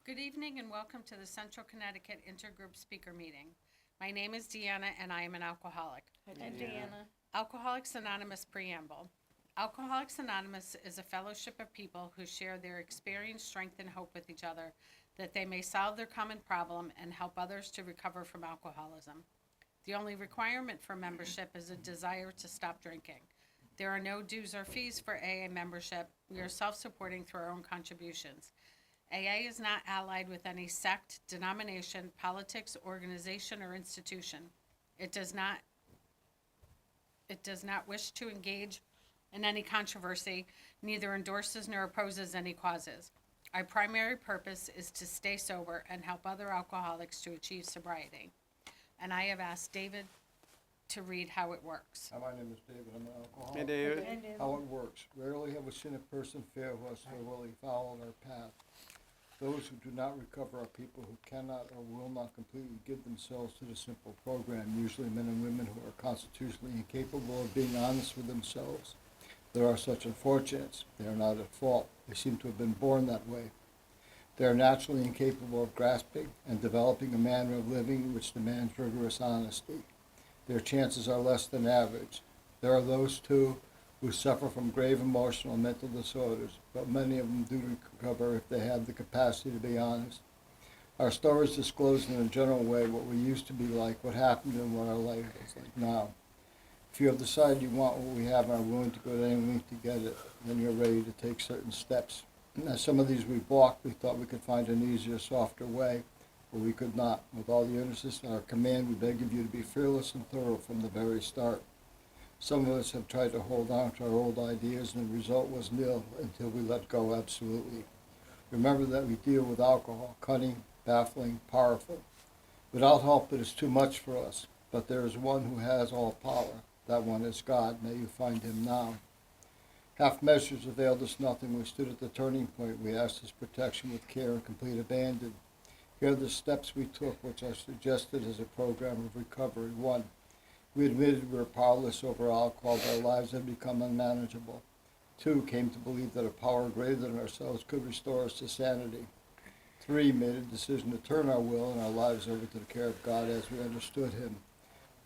Good evening and welcome to the Central Connecticut Intergroup Speaker Meeting. My name is Deanna and I am an alcoholic. Hi, Deanna. Alcoholics Anonymous Preamble. Alcoholics Anonymous is a fellowship of people who share their experience, strength, and hope with each other that they may solve their common problem and help others to recover from alcoholism. The only requirement for membership is a desire to stop drinking. There are no dues or fees for AA membership. We are self-supporting through our own contributions. AA is not allied with any sect, denomination, politics, organization, or institution. It does not wish to engage in any controversy, neither endorses nor opposes any causes. Our primary purpose is to stay sober and help other alcoholics to achieve sobriety. And I have asked David to read how it works. Hi, my name is David. I'm an alcoholic. Hey, David. How it works. Rarely have we seen a person fail who has thoroughly followed our path. Those who do not recover are people who cannot or will not completely give themselves to the simple program, usually men and women who are constitutionally incapable of being honest with themselves. There are such unfortunates. They are not at fault. They seem to have been born that way. They are naturally incapable of grasping and developing a manner of living which demands rigorous honesty. Their chances are less than average. There are those, too, who suffer from grave emotional and mental disorders, but many of them do recover if they have the capacity to be honest. Our stories disclose in a general way what we used to be like, what happened, and what our life is like now. If you have decided you want what we have and are willing to go to any length to get it, then you're ready to take certain steps. As some of these we balked, we thought we could find an easier, softer way, but we could not. With all the earnestness at our command, we beg of you to be fearless and thorough from the very start. Some of us have tried to hold on to our old ideas, and the result was nil until we let go absolutely. Remember that we deal with alcohol, cunning, baffling, powerful. Without help, it is too much for us, but there is one who has all power. That one is God. May you find him now. Half measures availed us nothing. We stood at the turning point. We asked his protection with care and complete abandon. Here are the steps we took, which are suggested as a program of recovery. 1. We admitted we were powerless over alcohol, but our lives had become unmanageable. 2. Came to believe that a power greater than ourselves could restore us to sanity. 3. Made a decision to turn our will and our lives over to the care of God as we understood him.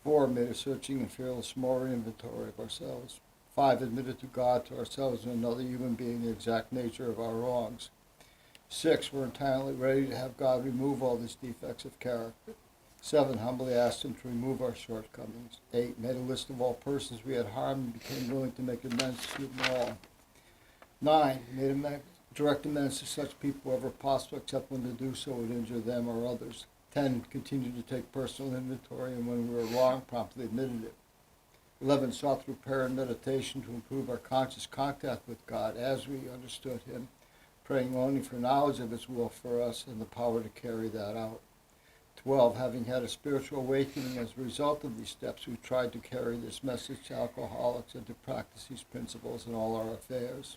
4. Made a searching and fearless moral inventory of ourselves. 5. Admitted to God, to ourselves, and another human being the exact nature of our wrongs. 6. We're entirely ready to have God remove all these defects of character. 7. Humbly asked him to remove our shortcomings. 8. Made a list of all persons we had harmed and became willing to make amends to them all. 9. Made direct amends to such people wherever possible, except when to do so would injure them or others. 10. Continued to take personal inventory, and when we were wrong, promptly admitted it. 11. Sought through prayer and meditation to improve our conscious contact with God as we understood him, praying only for knowledge of his will for us and the power to carry that out. 12. Having had a spiritual awakening as a result of these steps, we tried to carry this message to alcoholics and to practice these principles in all our affairs.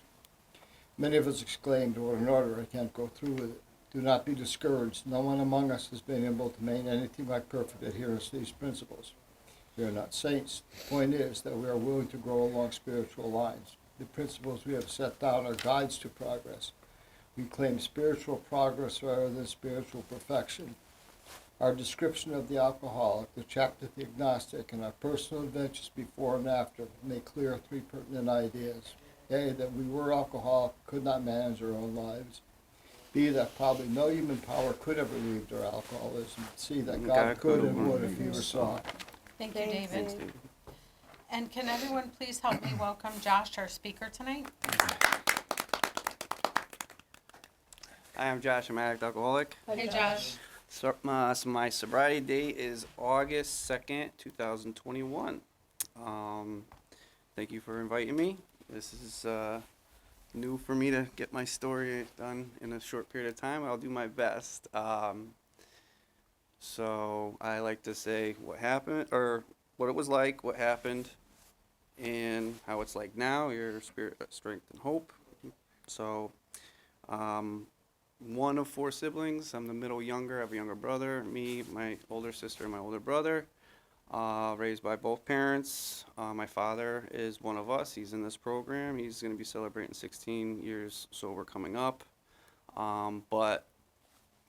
Many of us exclaimed, "What an order, I can't go through with it." Do not be discouraged. No one among us has been able to maintain anything like perfect adherence to these principles. We are not saints. The point is that we are willing to grow along spiritual lines. The principles we have set down are guides to progress. We claim spiritual progress rather than spiritual perfection. Our description of the alcoholic, the chapter of the agnostic, and our personal adventures before and after make clear 3 pertinent ideas. A, that we were alcoholic, could not manage our own lives. B, that probably no human power could have relieved our alcoholism. C, that God could and would if he were sought. Thank you, Thanks, David. David. And can everyone please help me welcome Josh, our speaker tonight? Hi, I'm Josh. I'm an addict alcoholic. Hey, Josh. So, my sobriety date is August 2nd, 2021. Thank you for inviting me. This is new for me to get my story done in a short period of time. I'll do my best. So I like to say what happened, or what it was like, what happened, and how it's like now, your spirit, strength, and hope. So, one of 4 siblings. I'm the middle younger. I have a younger brother, me, my older sister, and my older brother. Raised by both parents. My father is one of us. He's in this program. He's going to be celebrating 16 years sober coming up. But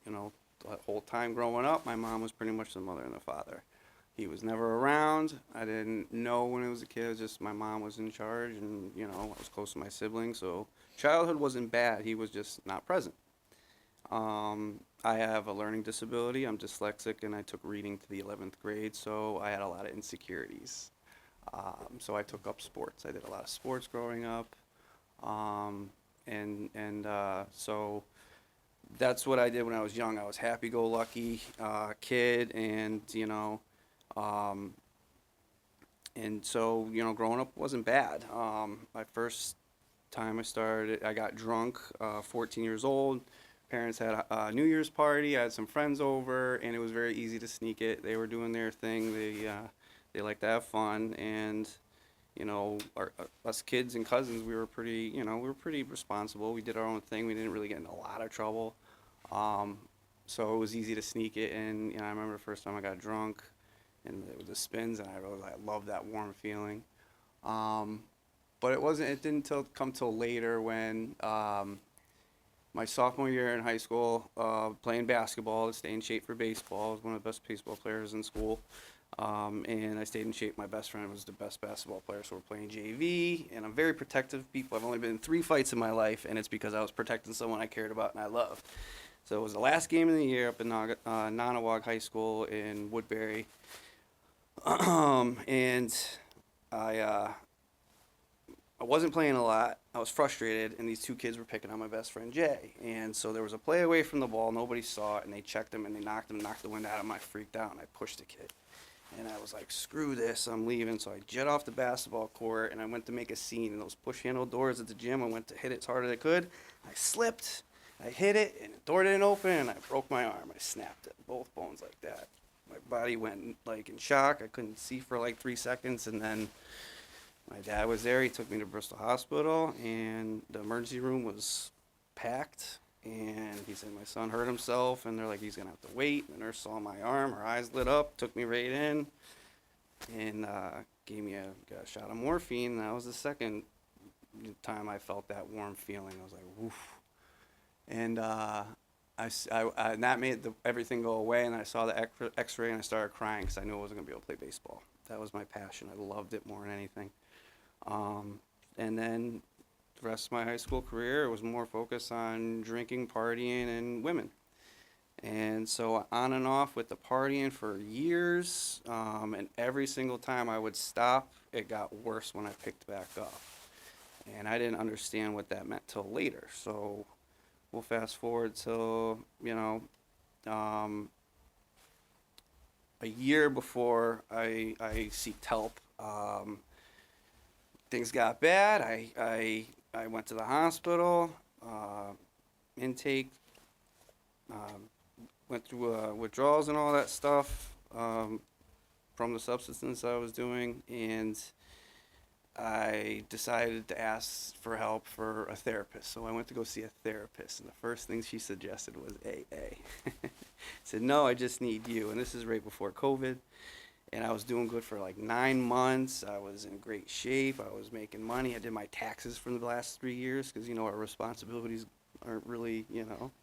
you know, the whole time growing up, my mom was pretty much the mother and the father. He was never around. I didn't know when I was a kid. It was just my mom was in charge, and you know, I was close to my siblings. So childhood wasn't bad. He was just not present. I have a learning disability. I'm dyslexic, and I took reading to the 11th grade, so I had a lot of insecurities. So I took up sports. I did a lot of sports growing up, so that's what I did when I was young. I was happy-go-lucky kid, and and so growing up wasn't bad. My first time I got drunk, 14 years old. Parents had a New Year's party. I had some friends over, and it was very easy to sneak it. They were doing their thing. They like to have fun, and us kids and cousins, we were pretty responsible. We did our own thing. We didn't really get in a lot of trouble. So it was easy to sneak it. And I remember the first time I got drunk, and it was the spins, and I loved that warm feeling. But it didn't come till later when my sophomore year in high school, playing basketball to stay in shape for baseball. I was one of the best baseball players in school. And I stayed in shape. My best friend was the best basketball player, so we're playing JV, and I'm very protective of people. I've only been in 3 fights in my life, and it's because I was protecting someone I cared about and I loved. So it was the last game of the year up in Nonawag High School in Woodbury. And I wasn't playing a lot. I was frustrated, and these 2 kids were picking on my best friend Jay. And so there was a play away from the ball. Nobody saw it, and they checked him, and they knocked the wind out of him. I freaked out, and I pushed the kid. And I was like, screw this, I'm leaving. So I jet off the basketball court, and I went to make a scene. And those push-handle doors at the gym, I went to hit it as hard as I could. I slipped, I hit it, and the door didn't open, and I broke my arm. I snapped it, both bones like that. My body went like in shock. I couldn't see for like 3 seconds, and then my dad was there. He took me to Bristol Hospital, and the emergency room was packed. And he said my son hurt himself, and they're like, he's gonna have to wait. The nurse saw my arm, her eyes lit up, took me right in, and gave me a shot of morphine. And that was the second time I felt that warm feeling. I was like, woof. And and that made everything go away. And I saw the X-ray, and I started crying because I knew I wasn't gonna be able to play baseball. That was my passion. I loved it more than anything. And then the rest of my high school career, it was more focused on drinking, partying, and women. And so on and off with the partying for years, and every single time I would stop, it got worse when I picked back up. And I didn't understand what that meant till later. So we'll fast forward till, a year before I seeked help. Things got bad. I went to the hospital, intake, went through withdrawals and all that stuff from the substance I was doing, and I decided to ask for help for a therapist. So I went to go see a therapist, and the first thing she suggested was AA. Said, no, I just need you. And this is right before COVID. And I was doing good for like 9 months. I was in great shape. I was making money. I did my taxes for the last 3 years because, our responsibilities aren't really,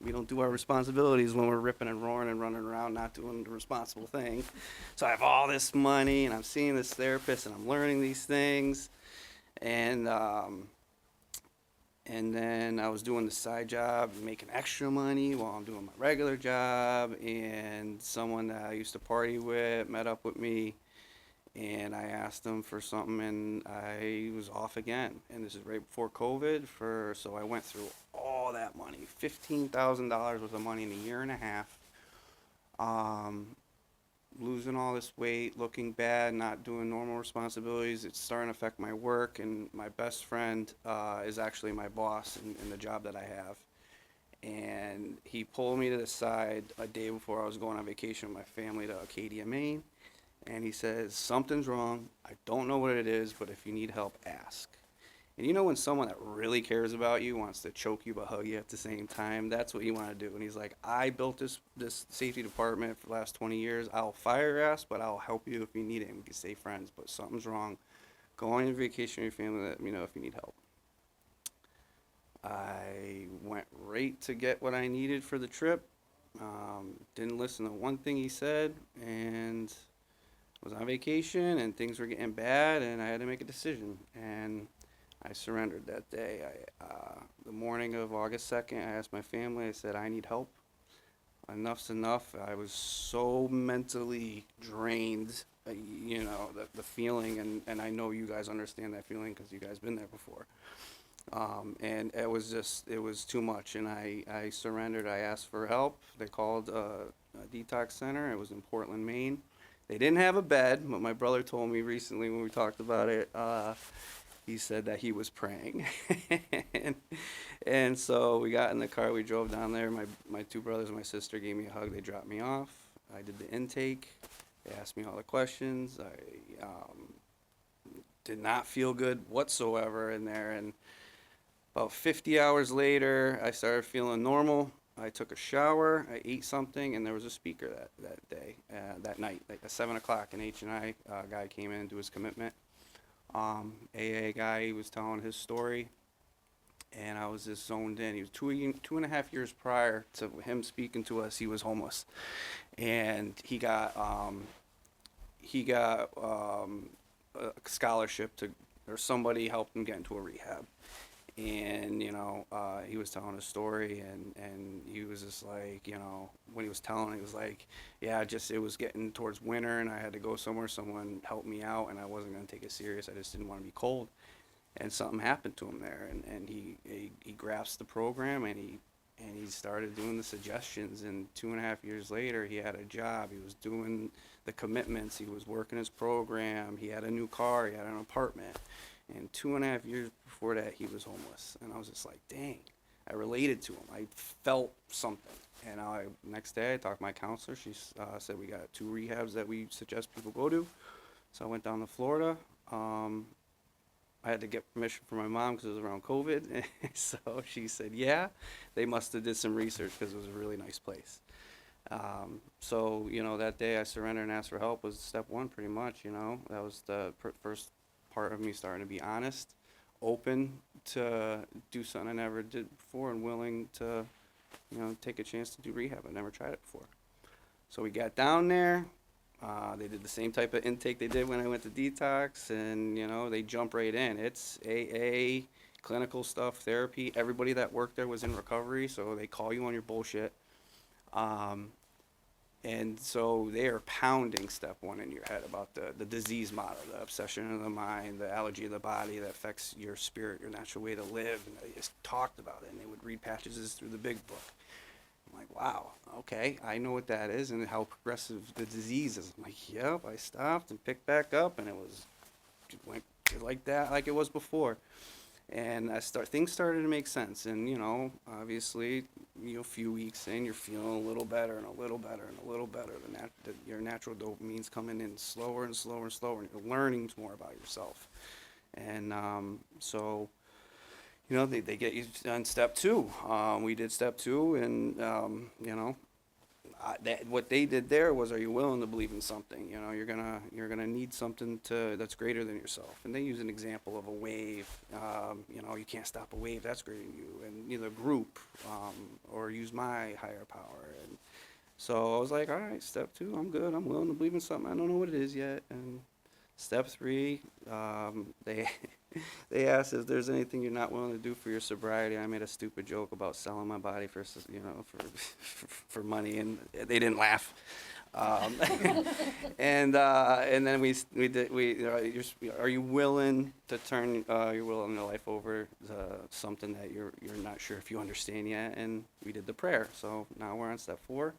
we don't do our responsibilities when we're ripping and roaring and running around not doing the responsible thing. So I have all this money, and I'm seeing this therapist, and I'm learning these things. And then I was doing the side job, making extra money while I'm doing my regular job. And someone that I used to party with met up with me, and I asked him for something, and I was off again. And this is right before COVID. So I went through all that money, $15,000 worth of money in a year and a half. Losing all this weight, looking bad, not doing normal responsibilities. It's starting to affect my work, and my best friend is actually my boss in the job that I have. And he pulled me to the side a day before I was going on vacation with my family to Acadia, Maine. And he says, something's wrong. I don't know what it is, but if you need help, ask. And when someone that really cares about you wants to choke you but hug you at the same time, that's what you want to do. And he's like, I built this safety department for the last 20 years. I'll fire your ass, but I'll help you if you need it, and we can stay friends. But something's wrong. Go on your vacation with your family. Let me know if you need help. I went right to get what I needed for the trip. Didn't listen to one thing he said, and was on vacation, and things were getting bad, and I had to make a decision, and I surrendered that day. The morning of August 2nd, I asked my family, I said, I need help. Enough's enough. I was so mentally drained, the feeling, and I know you guys understand that feeling because you guys been there before. And it was too much, and I surrendered. I asked for help. They called a detox center. It was in Portland, Maine. They didn't have a bed, but my brother told me recently when we talked about it, he said that he was praying. and so we got in the car, we drove down there. My two brothers and my sister gave me a hug. They dropped me off. I did the intake. They asked me all the questions. I did not feel good whatsoever in there. And about 50 hours later, I started feeling normal. I took a shower, I ate something, and there was a speaker that day, that night, like at 7 o'clock, an H&I guy came in to do his commitment. AA guy, he was telling his story, and I was just zoned in. He was 2.5 years prior to him speaking to us, he was homeless. And he got a scholarship or somebody helped him get into a rehab. And, he was telling his story, and he was just like, when he was telling, he was like, yeah, it was getting towards winter, and I had to go somewhere, someone helped me out, and I wasn't going to take it serious, I just didn't want to be cold. And something happened to him there, and he grasped the program, and he started doing the suggestions, and 2.5 years later, he had a job, he was doing the commitments, he was working his program, he had a new car, he had an apartment. And 2.5 years before that, he was homeless. And I was just like, dang, I related to him. I felt something. And next day, I talked to my counselor. She said we got 2 rehabs that we suggest people go to. So I went down to Florida. I had to get permission from my mom because it was around COVID. So she said, yeah, they must have did some research because it was a really nice place. So, that day I surrendered and asked for help was step 1 pretty much, That was the first part of me starting to be honest, open to do something I never did before, and willing to, take a chance to do rehab. I never tried it before. So we got down there. They did the same type of intake they did when I went to detox, and they jump right in. It's AA, clinical stuff, therapy. Everybody that worked there was in recovery, so they call you on your bullshit. And so they are pounding step 1 in your head about the disease model, the obsession of the mind, the allergy of the body that affects your spirit, your natural way to live. And they just talked about it, and they would read passages through the big book. I'm like, wow, okay, I know what that is and how progressive the disease is. I'm like, yep, I stopped and picked back up, and it went like that, like it was before. And things started to make sense, and obviously, a few weeks in, you're feeling a little better and a little better and a little better. Your natural dopamine's coming in slower and slower and slower, and you're learning more about yourself. And so, they get you on step 2. We did step 2, and what they did there was, are you willing to believe in something? You're gonna need something that's greater than yourself. And they use an example of a wave. You can't stop a wave that's greater than you. And either group, or use my higher power. And so I was like, all right, step 2, I'm good. I'm willing to believe in something. I don't know what it is yet. And step 3, they asked if there's anything you're not willing to do for your sobriety. I made a stupid joke about selling my body for money, and they didn't laugh. And then are you willing to turn your will and your life over to something that you're not sure if you understand yet? And we did the prayer. So now we're on step 4.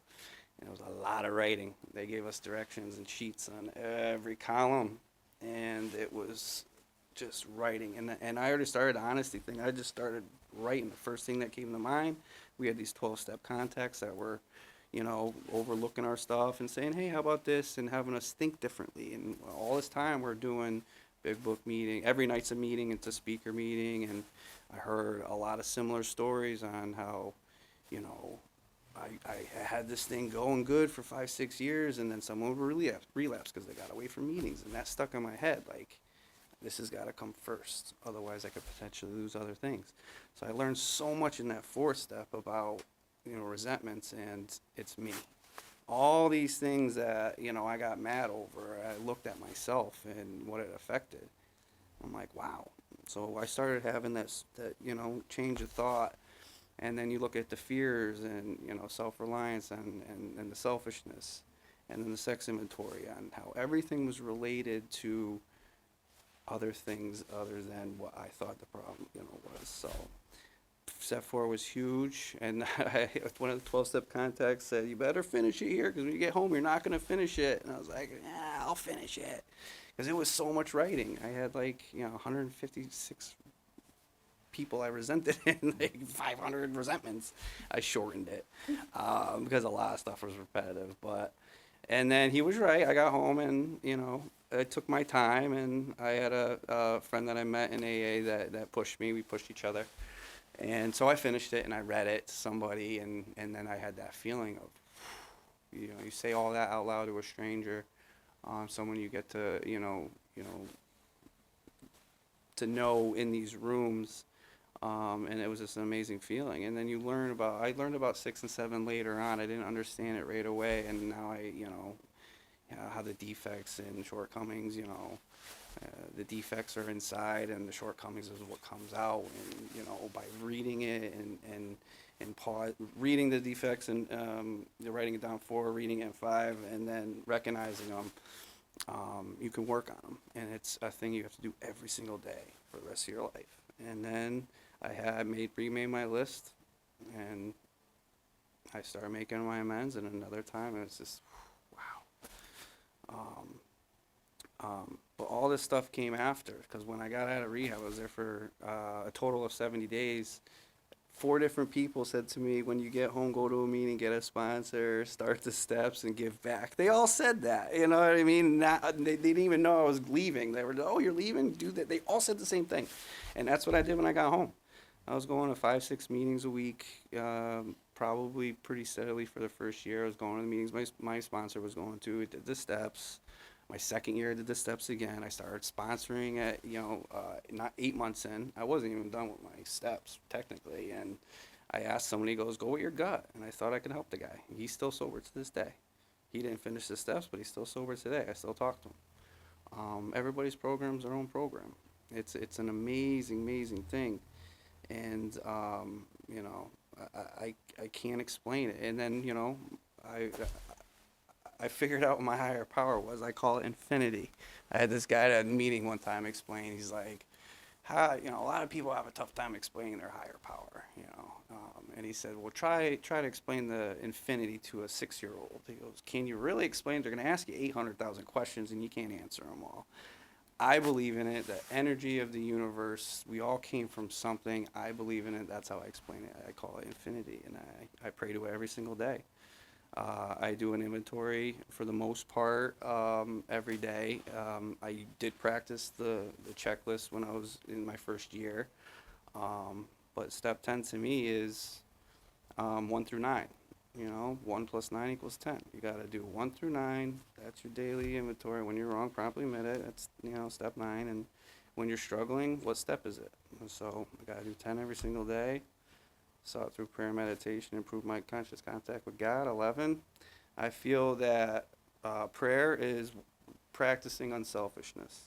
And it was a lot of writing. They gave us directions and sheets on every column, and it was just writing. And I already started the honesty thing. I just started writing the first thing that came to mind. We had these 12-step contacts that were, overlooking our stuff and saying, hey, how about this, and having us think differently. And all this time we're doing big book meeting. Every night's a meeting. It's a speaker meeting. And I heard a lot of similar stories on how, I had this thing going good for 5-6 years, and then someone would relapse because they got away from meetings. And that stuck in my head, like, this has got to come first. Otherwise, I could potentially lose other things. So I learned so much in that 4th step about, resentments, and it's me. All these things that, I got mad over, I looked at myself and what it affected. I'm like, wow. So I started having that change of thought. And then you look at the fears and, self-reliance and the selfishness, and then the sex inventory on how everything was related to other things other than what I thought the problem, was. So step 4 was huge, and one of the 12-step contacts said, you better finish it here, because when you get home, you're not going to finish it. And I was like, yeah, I'll finish it. Because it was so much writing. I had 156 people I resented and 500 resentments. I shortened it because a lot of stuff was repetitive. And then he was right. I got home and, I took my time, and I had a friend that I met in AA that pushed me. We pushed each other. And so I finished it, and I read it to somebody, and then I had that feeling of, you say all that out loud to a stranger, someone you get to, to know in these rooms, and it was just an amazing feeling. And then I learned about 6 and 7 later on. I didn't understand it right away, and now how the defects and shortcomings, the defects are inside, and the shortcomings is what comes out. And by reading it and reading the defects and writing it down 4, reading it 5, and then recognizing them, you can work on them. And it's a thing you have to do every single day for the rest of your life. And then I remade my list, and I started making my amends. And another time, and it's just wow. But all this stuff came after, because when I got out of rehab, I was there for a total of 70 days. 4 different people said to me, when you get home, go to a meeting, get a sponsor, start the steps, and give back. They all said that, you know what I mean? They didn't even know I was leaving. They were, oh, you're leaving? Do that. They all said the same thing. And that's what I did when I got home. I was going to 5-6 meetings a week, probably pretty steadily for the first year. I was going to the meetings my sponsor was going to. We did the steps. My second year, I did the steps again. I started sponsoring at, not 8 months in. I wasn't even done with my steps, technically. And I asked somebody, he goes, go with your gut. And I thought I could help the guy. He's still sober to this day. He didn't finish the steps, but he's still sober today. I still talk to him. Everybody's program's their own program. It's an amazing, amazing thing. And, I can't explain it. And then, I figured out what my higher power was. I call it infinity. I had this guy at a meeting one time explain. He's like, a lot of people have a tough time explaining their higher power, and he said, well, try to explain the infinity to a 6-year-old. He goes, can you really explain? They're going to ask you 800,000 questions, and you can't answer them all. I believe in it, the energy of the universe. We all came from something. I believe in it. That's how I explain it. I call it infinity, and I pray to it every single day. I do an inventory for the most part every day. I did practice the checklist when I was in my first year. But step 10 to me is 1 through 9. 1 plus 9 equals 10. You got to do 1 through 9. That's your daily inventory. When you're wrong, promptly admit it. That's, step 9. And when you're struggling, what step is it? And so I got to do 10 every single day. Saw it through prayer and meditation, improve my conscious contact with God. 11, I feel that prayer is practicing unselfishness.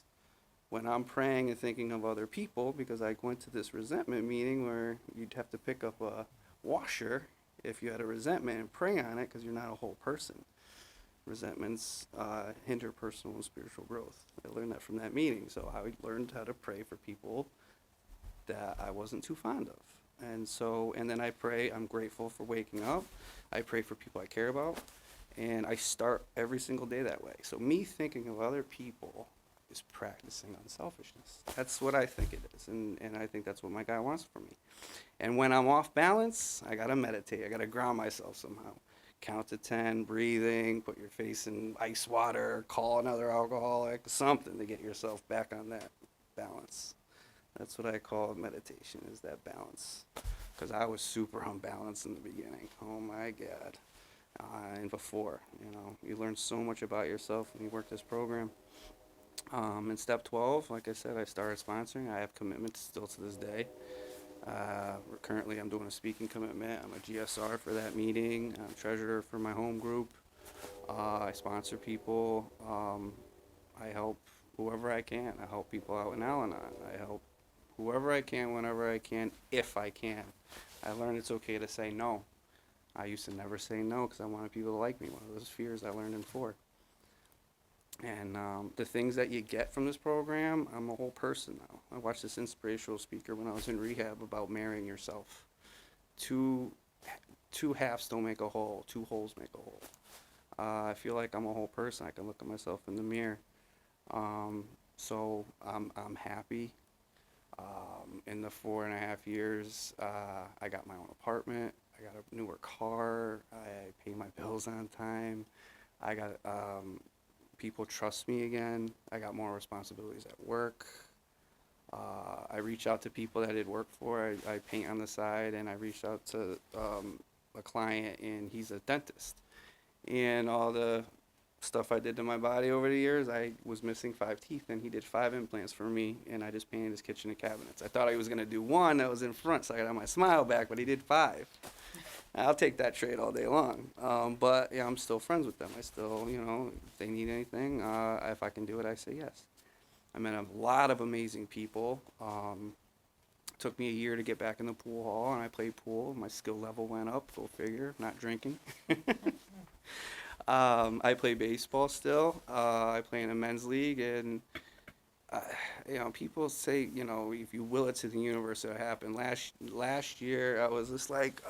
When I'm praying and thinking of other people, because I went to this resentment meeting where you'd have to pick up a washer if you had a resentment and pray on it, because you're not a whole person. Resentments hinder personal and spiritual growth. I learned that from that meeting. So I learned how to pray for people that I wasn't too fond of. And then I pray, I'm grateful for waking up. I pray for people I care about. And I start every single day that way. So me thinking of other people is practicing unselfishness. That's what I think it is. And I think that's what my guy wants from me. And when I'm off balance, I got to meditate. I got to ground myself somehow. Count to 10, breathing, put your face in ice water, call another alcoholic, something to get yourself back on that balance. That's what I call meditation, is that balance. Because I was super unbalanced in the beginning. Oh my God. And before, you learn so much about yourself when you work this program. In step 12, like I said, I started sponsoring. I have commitments still to this day. Currently, I'm doing a speaking commitment. I'm a GSR for that meeting. I'm treasurer for my home group. I sponsor people. I help whoever I can. I help people out in Al-Anon. I help whoever I can, whenever I can, if I can. I learned it's okay to say no. I used to never say no because I wanted people to like me. One of those fears I learned in 4. And the things that you get from this program, I'm a whole person now. I watched this inspirational speaker when I was in rehab about marrying yourself. Two halves don't make a whole, 2 wholes make a whole. I feel like I'm a whole person. I can look at myself in the mirror. So I'm happy. In the 4.5 years, I got my own apartment. I got a newer car. I pay my bills on time. I got people trust me again. I got more responsibilities at work. I reach out to people that I did work for. I paint on the side, and I reached out to a client, and he's a dentist. And all the stuff I did to my body over the years, I was missing 5 teeth, and he did 5 implants for me, and I just painted his kitchen and cabinets. I thought I was going to do 1 that was in front, so I got my smile back, but he did 5. I'll take that trade all day long. But yeah, I'm still friends with them. I still, if they need anything, if I can do it, I say yes. I met a lot of amazing people. Took me a year to get back in the pool hall, and I played pool. My skill level went up, go figure, not drinking. I play baseball still. I play in a men's league, and people say, if you will it to the universe, it'll happen. Last year, I was just like,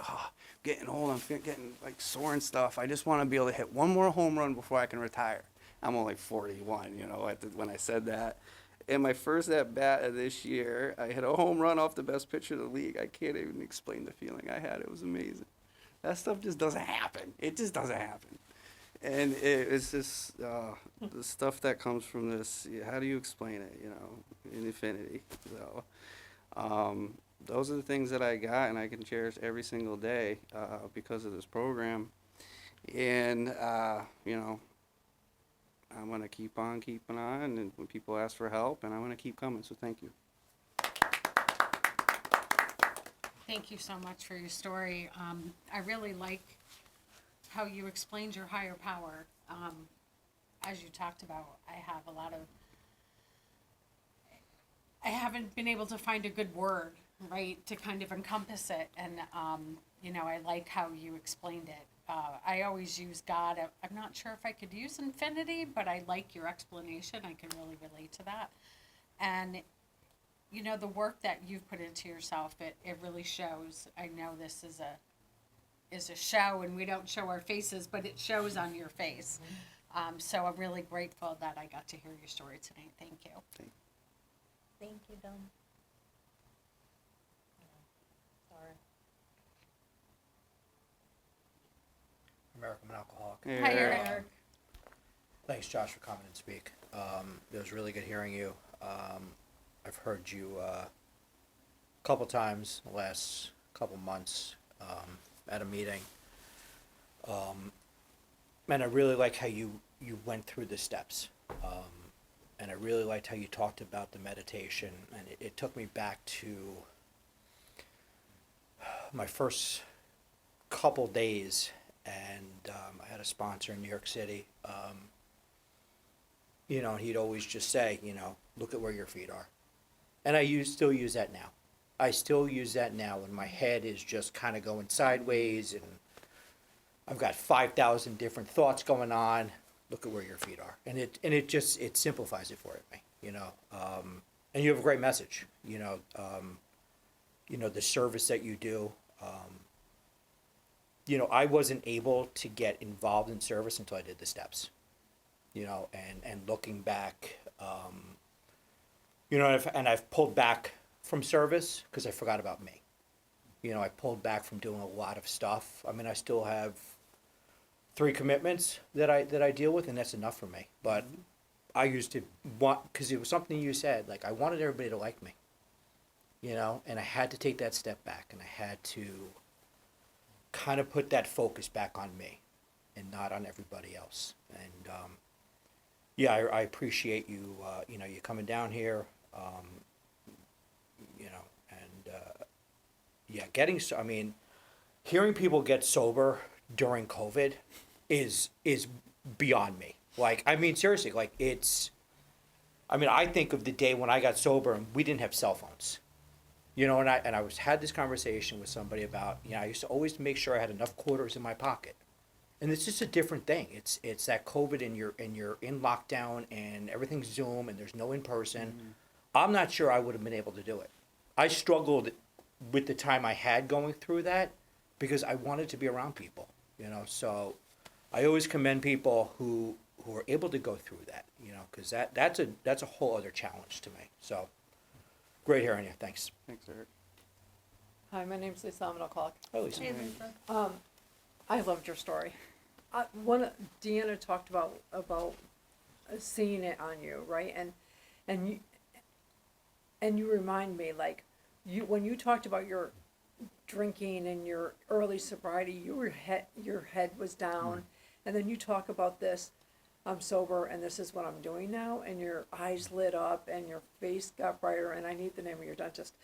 getting old. I'm getting like sore and stuff. I just want to be able to hit 1 more home run before I can retire. I'm only 41, when I said that. And my first at bat of this year, I hit a home run off the best pitcher in the league. I can't even explain the feeling I had. It was amazing. That stuff just doesn't happen. It just doesn't happen. And it's just the stuff that comes from this. How do you explain it? In infinity. So those are the things that I got, and I can cherish every single day because of this program. And I'm gonna keep on keeping on, and when people ask for help, and I'm gonna keep coming. So thank you. Thank you so much for your story. I really like how you explained your higher power. As you talked about, I haven't been able to find a good word, right, to kind of encompass it. And, I like how you explained it. I always use God. I'm not sure if I could use infinity, but I like your explanation. I can really relate to that. And, the work that you've put into yourself, it really shows. I know this is a show, and we don't show our faces, but it shows on your face. So I'm really grateful that I got to hear your story tonight. Thank you. Thank you, Dawn. Sorry. American Alcoholic. Hi, Eric. Thanks, Josh, for coming and speak. It was really good hearing you. I've heard you a couple times the last couple months at a meeting. And I really like how you went through the steps. And I really liked how you talked about the meditation. And it took me back to my first couple days. And I had a sponsor in New York City. And he'd always just say, look at where your feet are. And I still use that now. I still use that now when my head is just kind of going sideways and I've got 5,000 different thoughts going on. Look at where your feet are. And it simplifies it for me, and you have a great message, the service that you do. I wasn't able to get involved in service until I did the steps, and looking back, and I've pulled back from service because I forgot about me. I pulled back from doing a lot of stuff. I mean, I still have 3 commitments that I deal with, and that's enough for me. But I used to want, because it was something you said, like I wanted everybody to like me, and I had to take that step back, and I had to kind of put that focus back on me and not on everybody else. And I appreciate you, you coming down here, and yeah, I mean, hearing people get sober during COVID is beyond me. Like, I mean, seriously, like I mean, I think of the day when I got sober and we didn't have cell phones. You know, and I had this conversation with somebody about, you know, I used to always make sure I had enough quarters in my pocket. And it's just a different thing. It's that COVID and you're in lockdown and everything's Zoom and there's no in person. I'm not sure I would have been able to do it. I struggled with the time I had going through that because I wanted to be around people, you know. So I always commend people who are able to go through that, you know, because that's a whole other challenge to me. So great hearing you. Thanks. Thanks, Eric. Hi, my name's Lisa. I'm an alcoholic. Hi, Lisa. I loved your story. Deanna talked about seeing it on you, right? And you remind me, like, when you talked about your drinking and your early sobriety, your head was down, and then you talk about this. I'm sober, and this is what I'm doing now, and your eyes lit up, and your face got brighter, and I need the name of your dentist.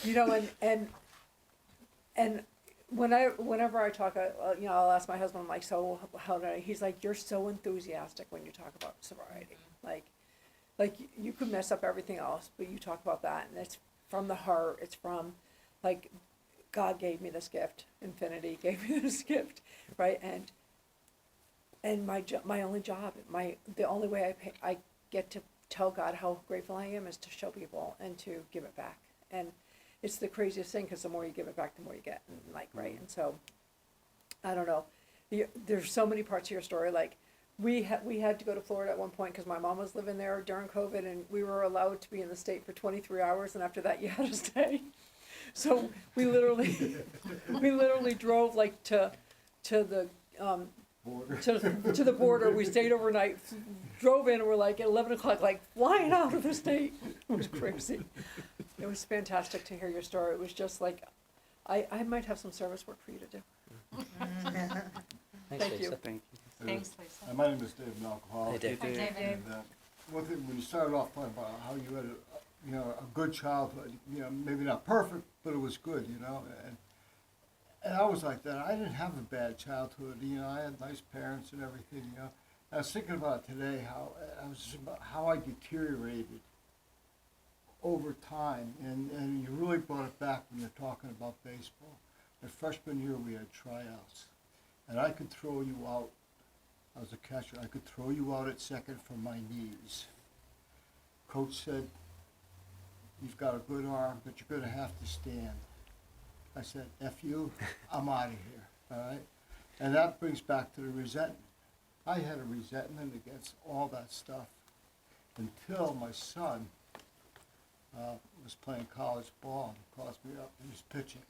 You know, and whenever I talk, you know, I'll ask my husband, I'm like, so how did I? He's like, you're so enthusiastic when you talk about sobriety. Like you could mess up everything else, but you talk about that, and it's from the heart. It's from, like, God gave me this gift. Infinity gave me this gift, right? And my only job, the only way I get to tell God how grateful I am is to show people and to give it back. And it's the craziest thing, because the more you give it back, the more you get, and like, right? And so, I don't know. There's so many parts of your story. Like, we had to go to Florida at one point because my mom was living there during COVID, and we were allowed to be in the state for 23 hours, and after that, you had to stay. So we literally drove, like, to the Border. to the border. We stayed overnight, drove in, and we're like at 11 o'clock, like flying out of the state. It was crazy. It was fantastic to hear your story. It was just like, I might have some service work for you to do. Thanks, Thank you. Lisa. Thank you. Thanks, Lisa. My name is Dave, an alcoholic. Hey, Dave. Hi, David. And, one thing, when you started off talking about how you had a good childhood, you know, maybe not perfect, but it was good, you know, and I was like that. I didn't have a bad childhood, you know. I had nice parents and everything, you know. I was thinking about today how I deteriorated over time, and you really brought it back when you're talking about baseball. My freshman year, we had tryouts, and I could throw you out. I was a catcher. I could throw you out at second from my knees. Coach said, "You've got a good arm, but you're going to have to stand." I said, "F you, I'm out of here," all right? And that brings back to the resentment. I had a resentment against all that stuff until my son was playing college ball and calls me up. He was pitching,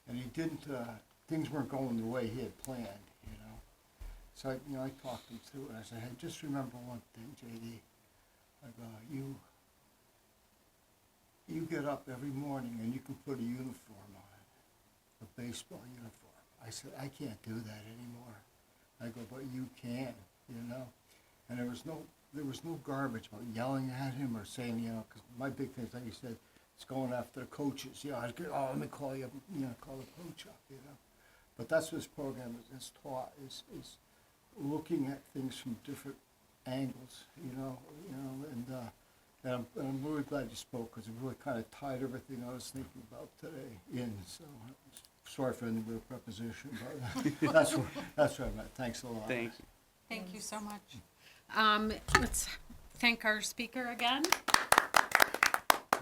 and he didn't. Things weren't going the way he had planned, you know. So I talked him through it. I said, "Hey, just remember one thing, JD. I go, you get up every morning and you can put a uniform on, a baseball uniform." I said, "I can't do that anymore." I go, "But you can, you know." And there was no garbage about yelling at him or saying, you know, because my big thing is, like you said, it's going after the coaches. You know, I'd get, "Oh, let me call you, call the coach up," you know. But that's what this program is taught, is looking at things from different angles, and I'm really glad you spoke, because it really kind of tied everything I was thinking about today in. So sorry for any real preposition, but that's where I'm at. Thanks a lot. Thank you. Thank you so much. Let's thank our speaker again.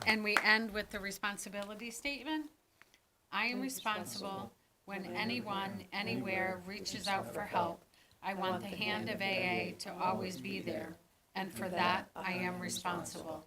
And we end with the responsibility statement. I am responsible when anyone, anywhere reaches out for help. I want the hand of AA to always be there, and for that, I am responsible.